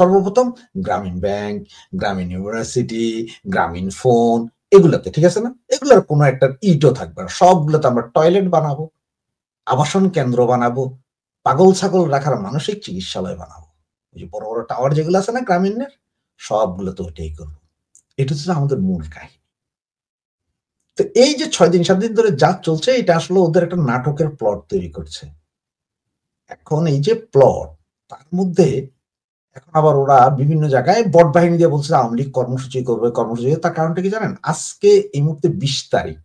সর্বপ্রথম গ্রামীণ ব্যাংক, গ্রামীণ ইউনিভার্সিটি, গ্রামীণ ফোন এগুলোতে, ঠিক আছে না? এগুলোর কোনো একটা ইটও থাকবে না। সবগুলোতে আমরা টয়লেট বানাবো, আবাসন কেন্দ্র বানাবো, পাগল-ছাগল রাখার মানসিক চিকিৎসালয় বানাবো। ওই যে বড়, বড় টাওয়ার যেগুলো আছে না গ্রামীণের, সবগুলোতে ওইটাই করব। এটা হচ্ছে আমাদের মূল কাহিনী। তো এই যে ৬ দিন ৭ দিন ধরে যা চলছে এটা আসলে ওদের একটা নাটকের প্লট তৈরি করছে। এখন এই যে প্লট তার মধ্যে এখন আবার ওরা বিভিন্ন জায়গায় বট বাহিনী দিয়ে বলছে আওয়ামী লীগ কর্মসূচি করবে, কর্মসূচি তার কারণটা কি জানেন? আজকে এই মুহূর্তে ২০ তারিখ।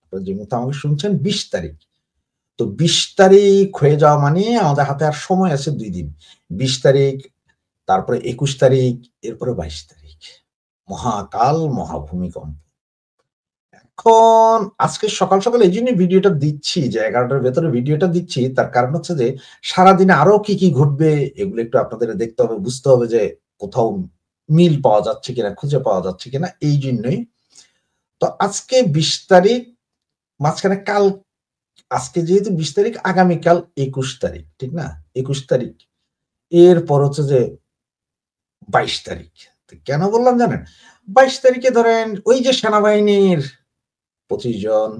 আপনারা যে মুহূর্তে আমাকে শুনছেন ২০ তারিখ। তো ২০ তারিখ হয়ে যাওয়া মানে আমাদের হাতে আর সময় আছে ২ দিন। ২০ তারিখ, তারপরে ২১ তারিখ, এরপরে ২২ তারিখ। মহাকাল, মহাভূমিকম্প। এখন আজকে সকাল, সকাল এইজন্যই ভিডিওটা দিচ্ছি যে ১১ টার ভেতরে ভিডিওটা দিচ্ছি। তার কারণ হচ্ছে যে সারাদিনে আরো কি, কি ঘটবে এগুলো একটু আপনাদের দেখতে হবে, বুঝতে হবে যে কোথাও মিল পাওয়া যাচ্ছে কিনা, খুঁজে পাওয়া যাচ্ছে কিনা এইজন্যই। তো আজকে ২০ তারিখ, মাঝখানে কাল, আজকে যেহেতু ২০ তারিখ আগামীকাল ২১ তারিখ, ঠিক না? ২১ তারিখ। এরপর হচ্ছে যে ২২ তারিখ। তো কেন বললাম জানেন? ২২ তারিখে ধরেন ওই যে সেনাবাহিনীর ২৫ জন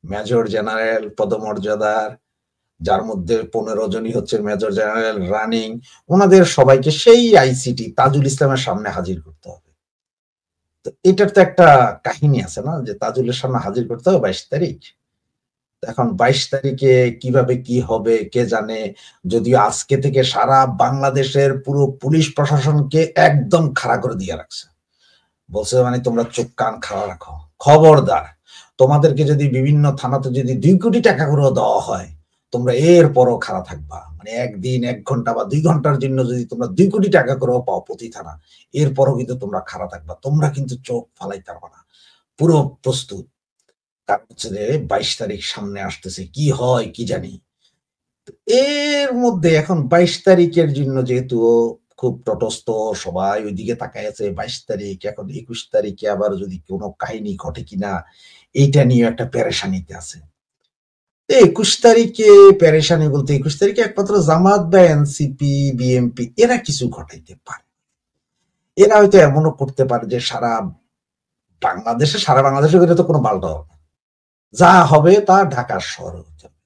মেজর জেনারেল পদমর্যাদার, যার মধ্যে ১৫ জনই হচ্ছে মেজর জেনারেল রানিং, উনাদের সবাইকে সেই আইসিটি তাজুল ইসলামের সামনে হাজির করতে হবে। তো এটার তো একটা কাহিনী আছে না? যে তাজুলের সামনে হাজির করতে হবে ২২ তারিখ। এখন ২২ তারিখে কিভাবে কি হবে কে জানে? যদিও আজকে থেকে সারা বাংলাদেশের পুরো পুলিশ প্রশাসনকে একদম খাড়া করে দিয়ে রাখছে। বলছে মানে তোমরা চোখ কান খাড়া রাখো। খবরদার! তোমাদেরকে যদি বিভিন্ন থানাতে যদি ২ কোটি টাকা করেও দেওয়া হয়, তোমরা এরপরও খাড়া থাকবা। মানে ১ দিন ১ ঘন্টা বা ২ ঘন্টার জন্য যদি তোমরা ২ কোটি টাকা করেও পাও প্রতি থানা, এরপরও কিন্তু তোমরা খাড়া থাকবা। তোমরা কিন্তু চোখ ফালাইতে পারবা না। পুরো প্রস্তুত। কারণ হচ্ছে যে ২২ তারিখ সামনে আসতেছে। কি হয় কি জানি। এর মধ্যে এখন ২২ তারিখের জন্য যেহেতু ও খুব তটস্থ, সবাই ওইদিকে তাকায় আছে ২২ তারিখ। এখন ২১ তারিখে আবার যদি কোন কাহিনী ঘটে কিনা, এইটা নিয়ে একটা পেরেশানিতে আছে। ২১ তারিখে পেরেশানি বলতে ২১ তারিখে একমাত্র জামাত বা এনসিপি, বিএনপি এরা কিছু ঘটাইতে পারে। এরা হয়তো এমনও করতে পারে যে সারা বাংলাদেশে গেলে তো কোনো পাল্টা হবে না। যা হবে তা ঢাকার শহরে হতে হবে।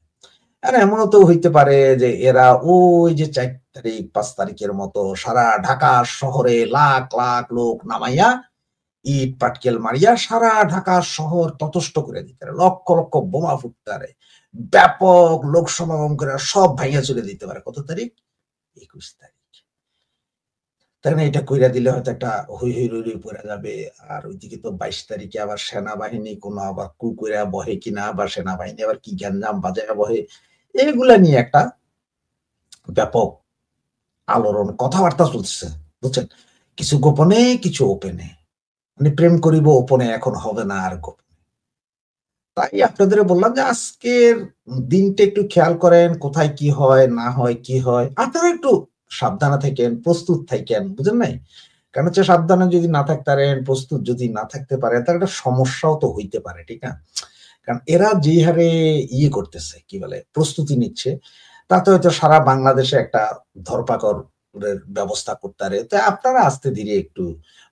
আর এমনও তো হইতে পারে যে এরা ওই যে ৪ তারিখ ৫ তারিখের মতো সারা ঢাকা শহরে লাখ, লাখ লোক নামাইয়া ইট পাটকেল মারিয়া সারা ঢাকা শহর ততষ্ট করে দিতে পারে। লক্ষ, লক্ষ বোমা ফুটতে পারে। ব্যাপক লোক সমাগম করে সব ভাইঙা চলে দিতে পারে। কত তারিখ? ২১ তারিখ। তার মানে এটা কইরা দিলে হয়তো একটা হৈ, হৈ, রৈ, রৈ পইরা যাবে। আর ওইদিকে তো ২২ তারিখে আবার সেনাবাহিনী কোন আবার কু কইরা বহে কিনা বা সেনাবাহিনী আবার কি গ্যাঞ্জাম বাজায়া বহে। এগুলা নিয়ে একটা ব্যাপক আলোড়ন কথাবার্তা চলতেছে। বুঝছেন? কিছু গোপনে, কিছু ওপেনে। মানে প্রেম করিব ওপনে এখন হবে না আর গোপনে। তাই আপনাদের বললাম যে আজকের দিনটা একটু খেয়াল করেন কোথায় কি হয়, না হয়, কি হয়। আপনারা একটু সাবধানে থাকেন, প্রস্তুত থাকেন। বুঝেন নাই? কারণ হচ্ছে সাবধানে যদি না থাকতে পারেন, প্রস্তুত যদি না থাকতে পারেন, তাহলে একটা সমস্যাও তো হইতে পারে। ঠিক না? কারণ এরা যে হারে করতেছে, কি বলে? প্রস্তুতি নিচ্ছে, তাতে হয়তো সারা বাংলাদেশে একটা ধরপাকড়ের ব্যবস্থা করতে পারে। তো আপনারা আস্তে ধীরে একটু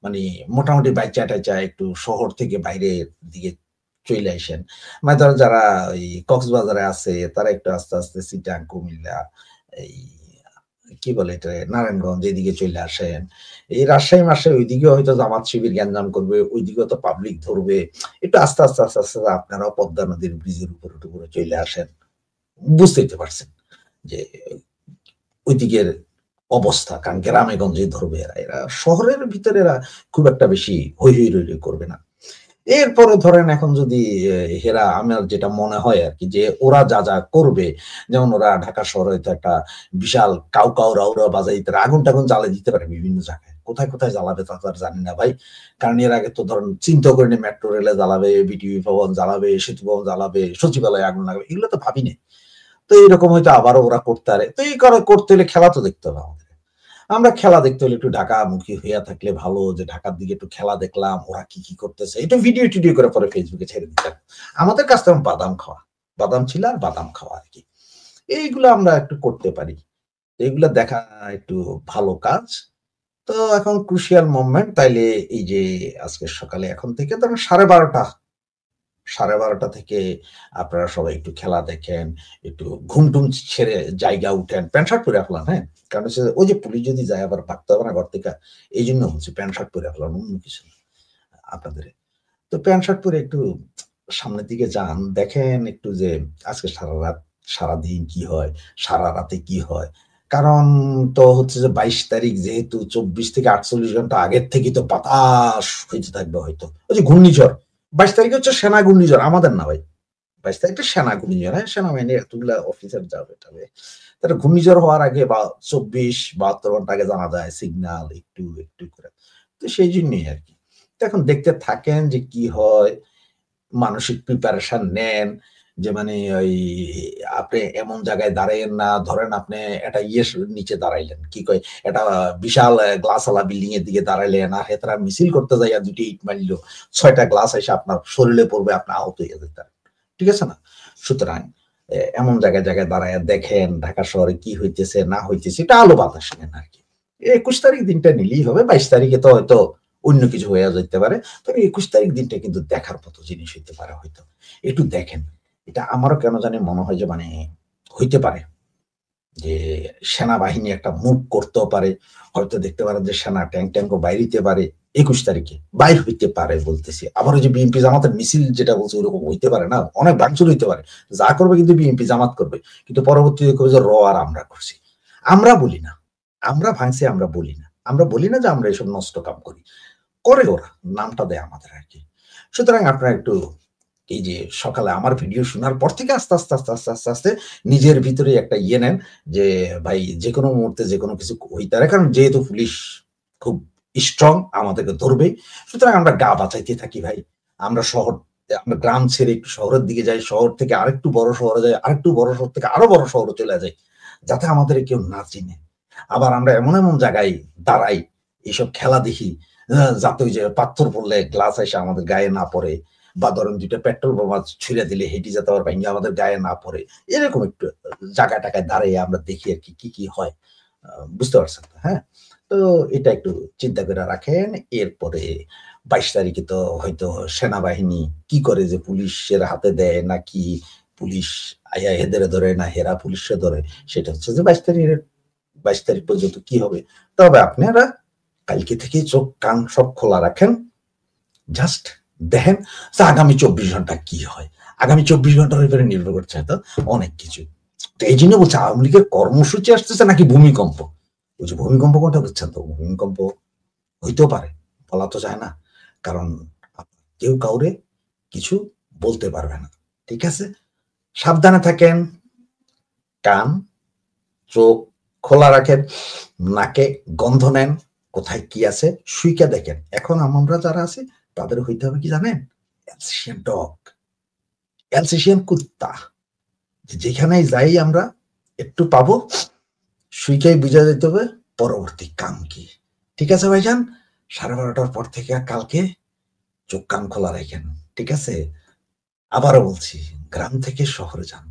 মানে মোটামুটি বাইচা-টাইচা একটু শহর থেকে বাইরের দিকে চইলে আইসেন। মানে ধরেন যারা ওই কক্সবাজারে আছে তারা একটু আস্তে, আস্তে চিটাং, কুমিল্লা, এই কি বলে এটা? নারায়ণগঞ্জ এদিকে চইলে আসেন। এই রাজশাহী-মাজশাহী ঐদিকেও হয়তো জামাত শিবির গ্যাঞ্জাম করবে, ঐদিকেও তো পাবলিক ধরবে। একটু আস্তে, আস্তে, আস্তে, আস্তে আপনারাও পদ্মা নদীর ব্রিজের উপরে চইলে আসেন। বুঝতেই তো পারছেন যে ঐদিকের অবস্থা। কারণ গ্রামে-গঞ্জে ধরবে এরা। এরা শহরের ভিতরে এরা খুব একটা বেশি হৈ, হৈ, রৈ, রৈ করবে না। এরপরে ধরেন এখন যদি হেরা আমার যেটা মনে হয় আরকি যে ওরা যা, যা করবে যেমন ওরা ঢাকা শহরে হয়তো একটা বিশাল কাউ, রাউরাও বাজাইতে পারে, আগুন-টাগুন জ্বালায় দিতে পারে বিভিন্ন জায়গায়। কোথায়, কোথায় জ্বালাবে তা তো আর জানি না ভাই। কারণ এর আগে তো ধরেন চিন্তাও করিনি মেট্রো রেলে জ্বালাবে, বিটিভি ভবন জ্বালাবে, সেতু ভবন জ্বালাবে, সচিবালয়ে আগুন লাগাবে। এগুলো তো ভাবি নাই। তো এরকম হয়তো আবারও ওরা করতে পারে। তো এই করতে হলে খেলা তো দেখতে হবে আমাদের। আমরা খেলা দেখতে হলে একটু ঢাকামুখী হইয়া থাকলে ভালো যে ঢাকার দিকে একটু খেলা দেখলাম, ওরা কি, কি করতেছে। একটু ভিডিও-টিডিও করে পরে Facebook এ ছেড়ে দিতাম। আমাদের কাজ তেমন বাদাম খাওয়া। বাদাম ছিলা আর বাদাম খাওয়া আরকি। এইগুলো আমরা একটু করতে পারি। এগুলো দেখা একটু ভালো কাজ। তো এখন ক্রুশিয়াল মোমেন্ট, তাইলে এই যে আজকে সকালে এখন থেকে ধরেন 12:30 থেকে আপনারা সবাই একটু খেলা দেখেন, একটু ঘুম-টুম ছেড়ে জায়গা উঠেন। প্যান্ট শার্ট পইরা ফেলান, হ্যাঁ? কারণ হচ্ছে ওই যে পুলিশ যদি যায় আবার ভাগতে হবে না ঘর থেকে। এইজন্য বলছি প্যান্ট শার্ট পইরা ফেলান, অন্য কিছু না আপনাদের। তো প্যান্ট শার্ট পরে একটু সামনের দিকে যান, দেখেন একটু যে আজকে সারাদিন কি হয়, সারা রাতে কি হয়। কারণ তো হচ্ছে যে ২২ তারিখ যেহেতু ২৪ থেকে ৪৮ ঘন্টা আগের থেকেই তো বাতাস হইতে থাকবে হয়তো। ওই যে ঘূর্ণিঝড়, ২২ তারিখে হচ্ছে সেনা ঘূর্ণিঝড়, আমাদের না ভাই। ২২ তারিখটা সেনা ঘূর্ণিঝড়, হ্যাঁ? সেনাবাহিনীর এতগুলা অফিসার যাবে টাবে। তাহলে ঘূর্ণিঝড় হওয়ার আগে বা ২৪-৭২ ঘন্টা আগে জানা যায় সিগন্যাল একটু, একটু করে। তো সেই জন্যই আরকি। তো এখন দেখতে থাকেন যে কি হয়। মানসিক প্রিপারেশন নেন যে মানে ওই আপনি এমন জায়গায় দাঁড়াইয়েন না, ধরেন আপনি একটা নিচে দাঁড়াইলেন, কি কয় একটা বিশাল গ্লাসওয়ালা বিল্ডিং এর দিকে দাঁড়াইলেন, আর হেতারা মিছিল করতে যাইয়া ২টি ইট মারল, ৬টা গ্লাস এসে আপনার শরীরে পড়বে, আপনি আহত হয়ে যেতেন। ঠিক আছে না? সুতরাং এমন জায়গায় দাঁড়াইয়া দেখেন ঢাকা শহরে কি হইতেছে না হইতেছে, এটা আলো বাতাস নেন আরকি। ২১ তারিখ দিনটা নিলেই হবে। ২২ তারিখে তো হয়তো অন্য কিছু হয়ে যেতে পারে। তবে ২১ তারিখ দিনটা কিন্তু দেখার মতো জিনিস হইতে পারে হয়তো। একটু দেখেন। এটা আমারও কেন জানি মনে হয় যে মানে হইতে পারে যে সেনাবাহিনী একটা মুভ করতেও পারে। হয়তো দেখতে পারেন যে সেনা ট্যাংক-ট্যাংকও বাইর পারে ২১ তারিখে। বাইর হইতে পারে বলতেছি। আবার ওই যে বিএনপি জামাতের মিছিল যেটা বলছে ওরকম হইতে পারে না? অনেক ভাঙচুর হইতে পারে। যা করবে কিন্তু বিএনপি জামাত করবে। কিন্তু পরবর্তীতে কবে যে আর আমরা করছি। আমরা বলি না। আমরা ভাঙছি আমরা বলি না। আমরা বলি না যে আমরা এসব নষ্ট কাম করি। করে ওরা। নামটা দেয় আমাদের আরকি। সুতরাং আপনারা একটু এই যে সকালে আমার ভিডিও শোনার পর থেকে আস্তে নিজের ভিতরে একটা ইয়ে নেন যে ভাই যেকোনো মুহূর্তে যেকোনো কিছু হইতে পারে। কারণ যেহেতু পুলিশ খুব স্ট্রং আমাদেরকে ধরবে। সুতরাং আমরা গা বাঁচাইতে থাকি ভাই। আমরা আমরা গ্রাম ছেড়ে একটু শহরের দিকে যাই। শহর থেকে আরেকটু বড় শহরে যাই। আরেকটু বড় শহর থেকে আরো বড় শহরে চলে যাই। যাতে আমাদের কেউ না চিনে। আবার আমরা এমন জায়গায় দাঁড়াই, এসব খেলা দেখি, যাতে ওই যে পাথর পড়লে গ্লাস এসে আমাদের গায়ে না পড়ে, বা ধরেন ২ টা পেট্রোল বোমা ছুইড়া দিলে হেঁটে যাতে আবার ভাইঙ্গা আমাদের গায়ে না পড়ে। এরকম একটু জায়গায়-টাগায় দাঁড়াইয়া আমরা দেখি আরকি কি হয়। আ বুঝতে পারছেন তো, হ্যাঁ? তো এটা একটু চিন্তা করে রাখেন। এরপরে ২২ তারিখে তো হয়তো সেনাবাহিনী কি করে যে পুলিশের হাতে দেয় নাকি পুলিশ আইয়া এদেরে ধরে না হেরা পুলিশরে ধরে, সেটা হচ্ছে যে ২২ তারিখ পর্যন্ত কি হবে। তবে আপনারা কালকে থেকেই চোখ কান সব খোলা রাখেন। জাস্ট দেখেন যে আগামী ২৪ ঘন্টা কি হয়। আগামী ২৪ ঘন্টার উপরে নির্ভর করছে হয়তো অনেক কিছু। তো এই জন্য বলছি আওয়ামী লীগের কর্মসূচি আসতেছে নাকি ভূমিকম্প? ওই যে ভূমিকম্প কোনটা বুঝছেন তো? ভূমিকম্প হইতেও পারে। বলা তো যায় না। কারণ কেউ কাউরে কিছু বলতে পারবে না। ঠিক আছে? সাবধানে থাকেন। কান, চোখ খোলা রাখেন, নাকে গন্ধ নেন, কোথায় কি আছে সুইকা দেখেন। এখন আমরা যারা আছি তাদের হইতে হবে কি জানেন? অ্যালসেশিয়ান ডগ, অ্যালসেশিয়ান কুত্তা। যেখানেই যাই আমরা একটু পাবো, সুইকাই বুঝা যাইতে হবে পরবর্তী কাম কি। ঠিক আছে ভাইজান? 12:30টার পর থেকে কালকে চোখ কান খোলা রাখেন। ঠিক আছে? আবারও বলছি, গ্রাম থেকে শহরে যান।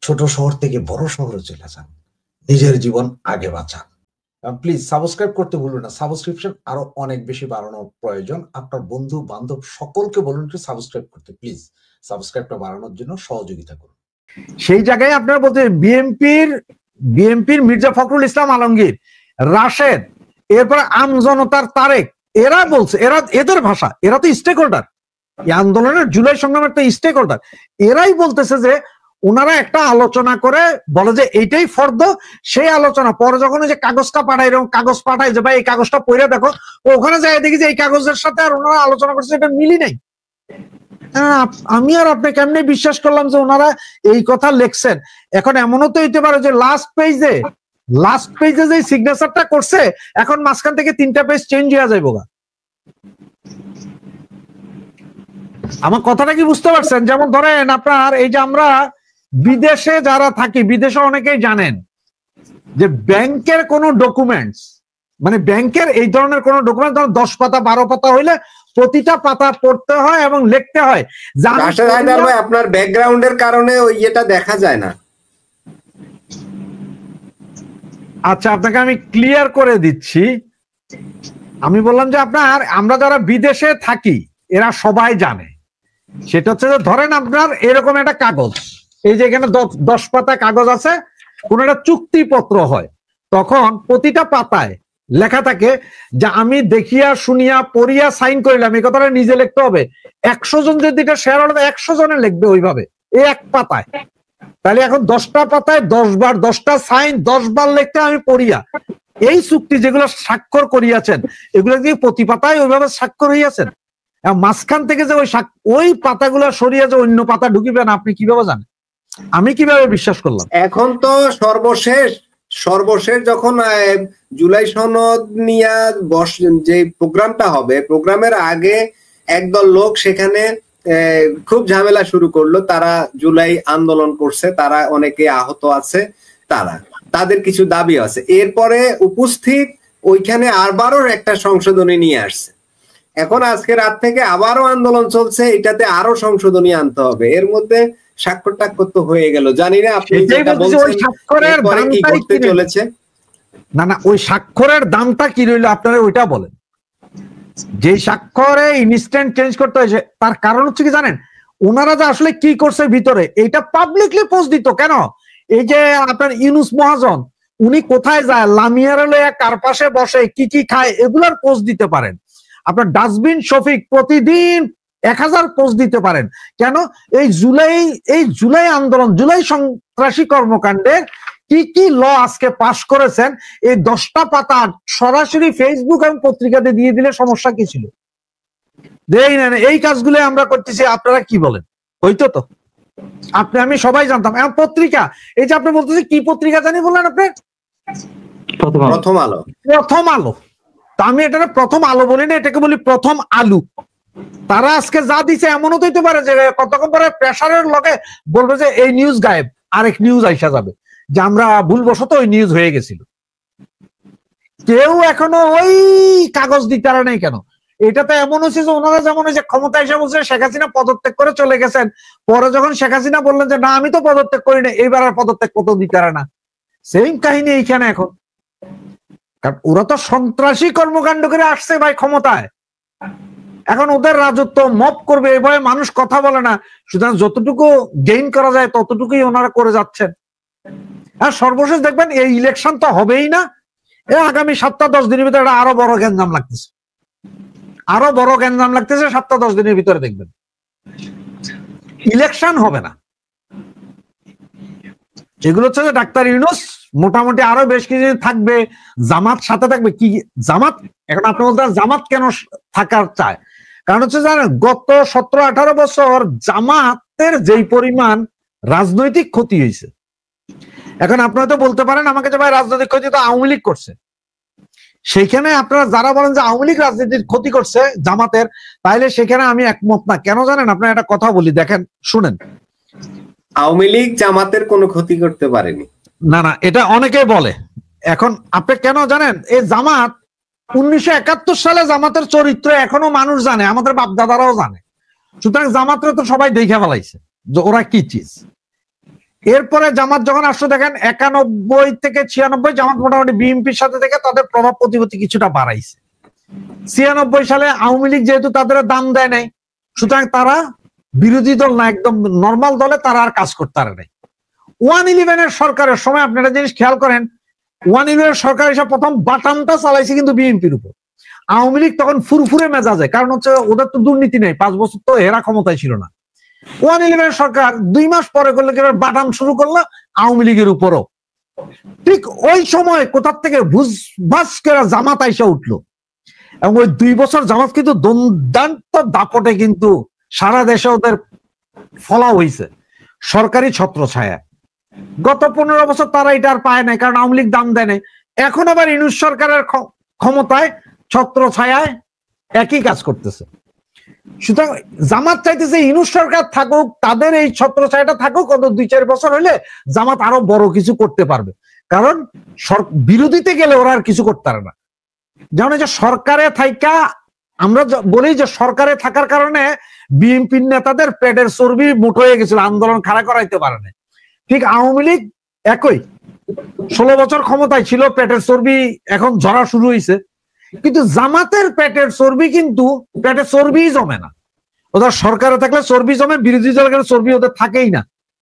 ছোট শহর থেকে বড় শহরে চলে যান। নিজের জীবন আগে বাঁচান। প্লিজ সাবস্ক্রাইব করতে ভুলবেন না। সাবস্ক্রিপশন আরো অনেক বেশি বাড়ানো প্রয়োজন। আপনার বন্ধু-বান্ধব সকলকে বলুন একটু সাবস্ক্রাইব করতে। প্লিজ সাবস্ক্রাইবটা বাড়ানোর জন্য সহযোগিতা করুন। সেই জায়গায় আপনারা বলতে বিএনপির মির্জা ফখরুল ইসলাম আলমগীর, রাশেদ, এরপরে আমজনতার তারেক, এরা বলছে, এদের ভাষা, এরা তো স্টেক হোল্ডার, এই আন্দোলনের জুলাই সংগ্রামের তো স্টেক হোল্ডার। এরাই বলতেছে যে ওনারা একটা আলোচনা করে বলে যে এইটাই ফর্দ, সেই আলোচনা পরে যখন ওই যে কাগজটা পাঠায়, এরকম কাগজ পাঠায় যে ভাই এই কাগজটা পড়ে দেখো, ওখানে যাই দেখি যে এই কাগজের সাথে আর ওনারা আলোচনা করছে এটা মিলি নাই। আমি আর আপনি কেমনে বিশ্বাস করলাম যে ওনারা এই কথা লিখছেন? এখন এমনও তো হইতে পারে যে লাস্ট পেজে যে সিগনেচারটা করছে, এখন মাঝখান থেকে 3টা পেজ চেঞ্জ হয়ে যাইব। আমার কথাটা কি বুঝতে পারছেন? যেমন ধরেন আপনার এই যে আমরা বিদেশে যারা থাকি, বিদেশে অনেকেই জানেন যে ব্যাংকের কোনো ডকুমেন্টস, মানে ব্যাংকের এই ধরনের কোন ডকুমেন্ট 10 পাতা 12 পাতা হইলে প্রতিটা পাতা পড়তে হয় এবং লিখতে হয়। ভাই আপনার ব্যাকগ্রাউন্ডের কারণে ওই এটা দেখা যায় না। আচ্ছা, আপনাকে আমি ক্লিয়ার করে দিচ্ছি। আমি বললাম যে আমরা যারা বিদেশে থাকি এরা সবাই জানে। সেটা হচ্ছে যে ধরেন আপনার এরকম একটা কাগজ, এই যে এখানে 10 পাতা কাগজ আছে, কোন একটা চুক্তিপত্র হয়, তখন প্রতিটা পাতায় লেখা থাকে যে আমি দেখিয়া শুনিয়া পড়িয়া সাইন করিলাম। এই কথাটা নিজে লিখতে হবে। 100 জন যদি এটা শেয়ার হলে 100 জনে লিখবে ওইভাবে, এই এক পাতায়। তাহলে এখন 10টা পাতায় 10 বার 10টা সাইন 10 বার লিখতে আমি পড়িয়া, এই চুক্তি যেগুলো স্বাক্ষর করিয়াছেন এগুলো দিয়ে প্রতি পাতায় ওইভাবে স্বাক্ষর হইয়াছেন। মাঝখান থেকে যে ওই পাতাগুলো সরিয়ে যে অন্য পাতা ঢুকিবেন আপনি কিভাবে জানেন? আমি কিভাবে বিশ্বাস করলাম? এখন তো সর্বশেষ যখন জুলাই সনদ নিয়ে যে প্রোগ্রামটা হবে, প্রোগ্রামের আগে একদল লোক সেখানে খুব ঝামেলা শুরু করলো। তারা জুলাই আন্দোলন করছে, তারা অনেকে আহত আছে, তাদের কিছু দাবি আছে। এরপরে উপস্থিত ওইখানে আবারও একটা সংশোধনী নিয়ে আসছে। এখন আজকে রাত থেকে আবারও আন্দোলন চলছে, এটাতে আরো সংশোধনী আনতে হবে। এর মধ্যে স্বাক্ষর টাক্ষর তো হয়ে গেল। জানি না আপনি যেটা বলছেন এরপরে কি করতে চলেছে। না, ওই স্বাক্ষরের দামটা কি রইল আপনারা ওইটা বলেন। যে স্বাক্ষরে ইনস্ট্যান্ট চেঞ্জ করতে হয়েছে তার কারণ হচ্ছে কি জানেন? ওনারা যে আসলে কি করছে ভিতরে এটা পাবলিকলি পোস্ট দিত কেন? এই যে আপনার ইউনুস মহাজন উনি কোথায় যায়, লামিয়ারে কার পাশে বসে, কি কি খায়, এগুলার পোস্ট দিতে পারেন। আপনার ডাস্টবিন শফিক প্রতিদিন 1000 পোস্ট দিতে পারেন। কেন? এই জুলাই আন্দোলন, জুলাই সন্ত্রাসী কর্মকাণ্ডের কি কি ল আজকে পাশ করেছেন, এই 10টা পাতা সরাসরি ফেসবুক এবং পত্রিকাতে দিয়ে দিলে সমস্যা কি ছিল? এই কাজগুলো আমরা করতেছি, আপনারা কি বলেন? হইতো তো আমি সবাই জানতাম। এখন পত্রিকা, এই যে আপনি বলতেছি কি পত্রিকা জানি বললেন আপনি? প্রথম আলো। প্রথম আলো। তা আমি এটা প্রথম আলো বলি না, এটাকে বলি প্রথম আলু। তারা আজকে যা দিছে এমনও তো হইতে পারে যে কতক্ষণ পরে প্রেসারের লগে বলবে যে এই নিউজ গায়েব, আরেক নিউজ আইসা যাবে যে আমরা ভুলবশত ওই নিউজ হয়ে গেছিল। কেউ এখনো ওই কাগজ দিতে পারে নাই কেন? এটাতে এমন হচ্ছে যে ওনারা যেমন যে ক্ষমতা এসে বলছে শেখ হাসিনা পদত্যাগ করে চলে গেছেন, পরে যখন শেখ হাসিনা বললেন যে না আমি তো পদত্যাগ করি না, এইবার আর পদত্যাগ কত দিতে পারে না। সেম কাহিনী এইখানে এখন। কারণ ওরা তো সন্ত্রাসী কর্মকাণ্ড করে আসছে ভাই ক্ষমতায়, এখন ওদের রাজত্ব মপ করবে এই ভয়ে মানুষ কথা বলে না। সুতরাং যতটুকু গেইন করা যায় ততটুকুই ওনারা করে যাচ্ছেন। আর সর্বশেষ দেখবেন এই ইলেকশন তো হবেই না, আগামী 7-10 দিনের ভিতরে আরো বড় গ্যাঞ্জাম লাগতেছে, 7-10 দিনের ভিতরে দেখবেন ইলেকশন হবে না। যেগুলো হচ্ছে যে ডাক্তার ইউনূস মোটামুটি আরো বেশ কিছুদিন থাকবে, জামাত সাথে থাকবে। কি জামাত? এখন আপনি বলতে জামাত কেন থাকার চায়? কারণ হচ্ছে জানেন গত 17-18 বছর জামাতের যেই পরিমাণ রাজনৈতিক ক্ষতি হয়েছে। এখন আপনারা তো বলতে পারেন আমাকে যে ভাই রাজনৈতিক ক্ষতি তো আওয়ামী লীগ করছে। সেইখানে আপনারা যারা বলেন যে আওয়ামী লীগ রাজনীতির ক্ষতি করছে জামাতের, তাইলে সেখানে আমি একমত না। কেন জানেন? আপনার একটা কথা বলি, দেখেন শুনেন। আওয়ামী লীগ জামাতের কোনো ক্ষতি করতে পারেনি। না, এটা অনেকেই বলে। এখন আপনি কেন জানেন? এই জামাত 1971 সালে জামাতের চরিত্র এখনো মানুষ জানে, আমাদের বাপ দাদারাও জানে। সুতরাং জামাতরে তো সবাই দেখে ফেলাইছে যে ওরা কি চিজ। এরপরে জামাত যখন আসলো দেখেন 91 থেকে 96 জামাত মোটামুটি বিএনপির সাথে থেকে তাদের প্রভাব প্রতিপত্তি কিছুটা বাড়াইছে। 96 সালে আওয়ামী লীগ যেহেতু তাদের দাম দেয় নাই, সুতরাং তারা বিরোধী দল না, একদম নর্মাল দলে তারা আর কাজ করতে পারে নাই। 111 সরকারের সময় আপনারা জিনিস খেয়াল করেন, 111 সরকার এসে প্রথম বাটামটা চালাইছে কিন্তু বিএনপির উপর। আওয়ামী লীগ তখন ফুরফুরে মেজাজে, কারণ হচ্ছে ওদের তো দুর্নীতি নেই, 5 বছর তো এরা ক্ষমতায় ছিল না। 111 সরকার 2 মাস পরে করলে বাটাম শুরু করলো আওয়ামী লীগের উপরও। ঠিক ওই সময় কোথার থেকে ভুসভাস করে জামাত আইসা উঠলো, এবং ওই 2 বছর জামাত কিন্তু দুর্দান্ত দাপটে কিন্তু সারা দেশে ওদের ফলা হয়েছে সরকারি ছত্রছায়া। গত 15 বছর তারা এটা আর পায় নাই, কারণ আওয়ামী লীগ দাম দেয় নাই। এখন আবার ইউনূস সরকারের ক্ষমতায় ছত্রছায়ায় একই কাজ করতেছে। সুতরাং জামাত চাইতেছে ইউনূস সরকার থাকুক, তাদের এই ছত্রছায়াটা থাকুক, অত 2-4 বছর হইলে জামাত আরো বড় কিছু করতে পারবে। কারণ বিরোধীতে গেলে ওরা আর কিছু করতে পারে না। যেমন এই যে সরকারে থাইকা আমরা বলি যে সরকারে থাকার কারণে বিএনপির নেতাদের পেটের চর্বি মুঠ হয়ে গেছিল, আন্দোলন খাড়া করাইতে পারে না। ঠিক আওয়ামী লীগ একই। 16 বছর ক্ষমতায় ছিল, পেটের চর্বি এখন ঝরা শুরু হয়েছে। কিন্তু জামাতের পেটের চর্বি কিন্তু পেটের চর্বিই জমে না। ওদের সরকারে থাকলে চর্বি জমে, বিরোধী দলের চর্বি ওদের থাকেই না।